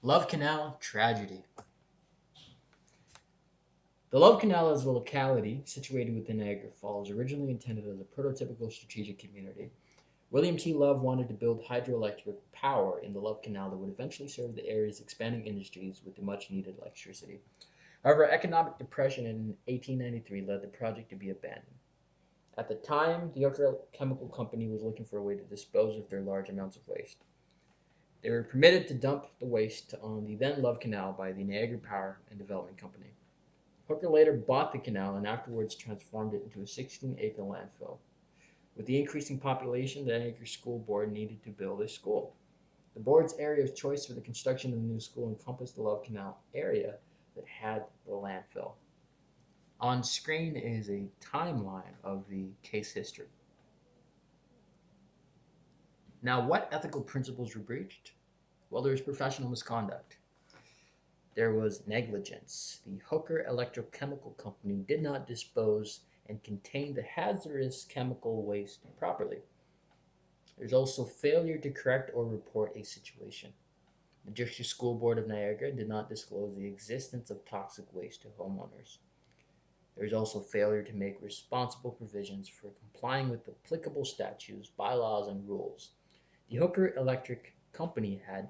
Love Canal Tragedy. The Love Canal is a locality situated within Niagara Falls, originally intended as a prototypical strategic community. William T. Love wanted to build hydroelectric power in the Love Canal that would eventually serve the area's expanding industries with the much needed electricity. However, economic depression in 1893 led the project to be abandoned. At the time, the Hooker Chemical Company was looking for a way to dispose of their large amounts of waste. They were permitted to dump the waste on the then Love Canal by the Niagara Power and Development Company. Hooker later bought the canal and afterwards transformed it into a 16-acre landfill. With the increasing population, the Niagara School Board needed to build a school. The board's area of choice for the construction of the new school encompassed the Love Canal area that had the landfill. On screen is a timeline of the case history. Now, what ethical principles were breached? Well, there was professional misconduct. There was negligence. The Hooker Electrochemical Company did not dispose and contain the hazardous chemical waste properly. There's also failure to correct or report a situation. The District School Board of Niagara did not disclose the existence of toxic waste to homeowners. There is also failure to make responsible provisions for complying with applicable statutes, bylaws, and rules. The Hooker Electric Company had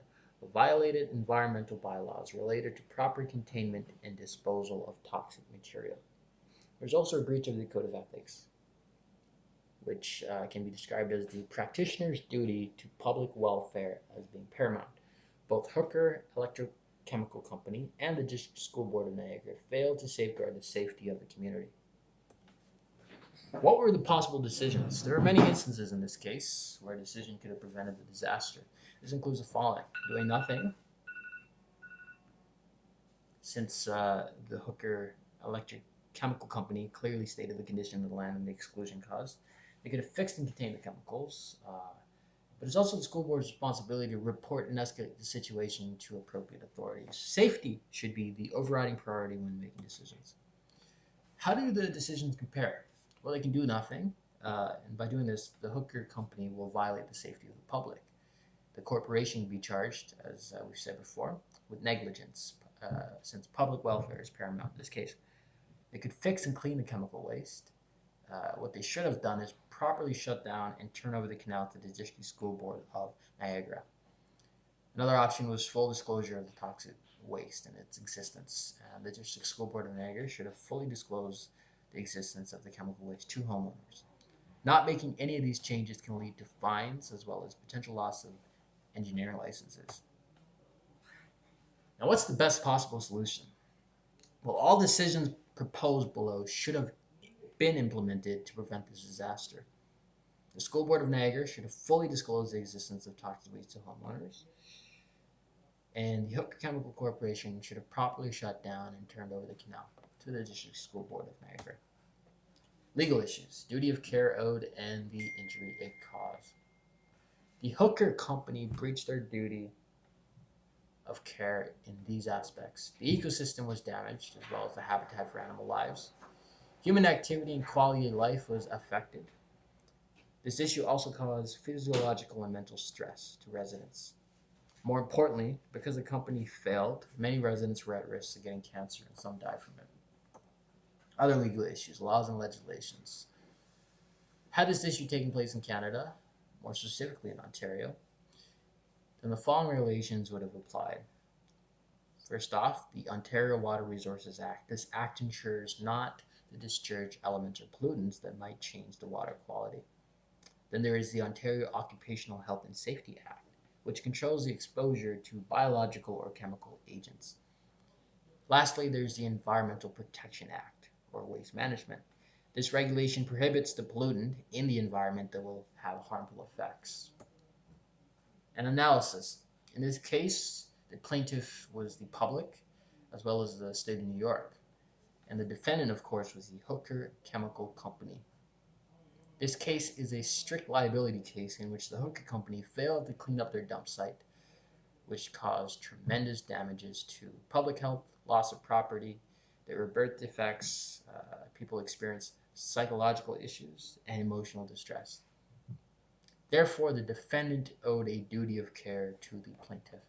violated environmental bylaws related to proper containment and disposal of toxic material. There's also a breach of the Code of Ethics, which can be described as the practitioner's duty to public welfare as being paramount. Both Hooker Electrochemical Company and the District School Board of Niagara failed to safeguard the safety of the community. What were the possible decisions? There are many instances in this case where a decision could have prevented the disaster. This includes the following: doing nothing, since the Hooker Electric Chemical Company clearly stated the condition of the land and the exclusion caused. They could have fixed and contained the chemicals, but it's also the school board's responsibility to report and escalate the situation to appropriate authorities. Safety should be the overriding priority when making decisions. How do the decisions compare? Well, they can do nothing, and by doing this, the Hooker Company will violate the safety of the public. The corporation will be charged, as we've said before, with negligence, since public welfare is paramount in this case. They could fix and clean the chemical waste. What they should have done is properly shut down and turn over the canal to the District School Board of Niagara. Another option was full disclosure of the toxic waste and its existence. The District School Board of Niagara should have fully disclosed the existence of the chemical waste to homeowners. Not making any of these changes can lead to fines as well as potential loss of engineering licenses. Now, what's the best possible solution? Well, all decisions proposed below should have been implemented to prevent this disaster. The School Board of Niagara should have fully disclosed the existence of toxic waste to homeowners, and the Hooker Chemical Corporation should have properly shut down and turned over the canal to the District School Board of Niagara. Legal issues, duty of care owed, and the injury it caused. The Hooker Company breached their duty of care in these aspects. The ecosystem was damaged, as well as the habitat for animal lives. Human activity and quality of life was affected. This issue also caused physiological and mental stress to residents. More importantly, because the company failed, many residents were at risk of getting cancer and some died from it. Other legal issues, laws and legislations. Had this issue taken place in Canada, more specifically in Ontario, then the following regulations would have applied. First off, the Ontario Water Resources Act. This act ensures not to discharge elements or pollutants that might change the water quality. Then there is the Ontario Occupational Health and Safety Act, which controls the exposure to biological or chemical agents. Lastly, there's the Environmental Protection Act, or Waste Management. This regulation prohibits the pollutant in the environment that will have harmful effects. An analysis. In this case, the plaintiff was the public, as well as the state of New York. And the defendant, of course, was the Hooker Chemical Company. This case is a strict liability case in which the Hooker Company failed to clean up their dump site, which caused tremendous damages to public health, loss of property. There were birth defects, people experienced psychological issues, and emotional distress. Therefore, the defendant owed a duty of care to the plaintiff.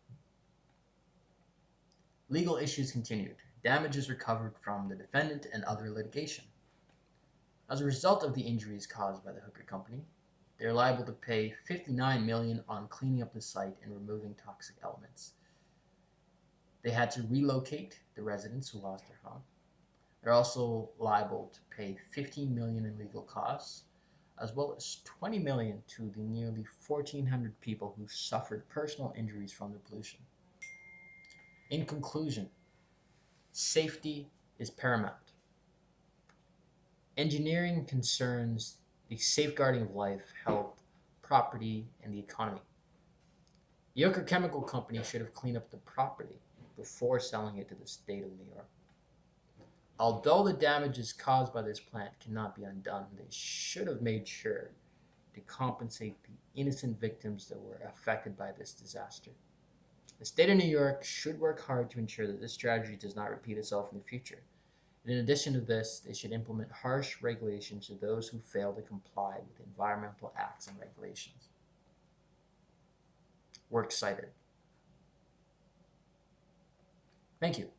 Legal issues continued. Damages recovered from the defendant and other litigation. As a result of the injuries caused by the hooker company, they are liable to pay $59 million on cleaning up the site and removing toxic elements. They had to relocate the residents who lost their home. They're also liable to pay $15 million in legal costs, as well as $20 million to the nearly 1,400 people who suffered personal injuries from the pollution. In conclusion, safety is paramount. Engineering concerns the safeguarding of life, health, property, and the economy. The Hooker Chemical Company should have cleaned up the property before selling it to the state of New York. Although the damages caused by this plant cannot be undone, they should have made sure to compensate the innocent victims that were affected by this disaster. The state of New York should work hard to ensure that this tragedy does not repeat itself in the future. And in addition to this, they should implement harsh regulations to those who fail to comply with environmental acts and regulations. We're excited. Thank you.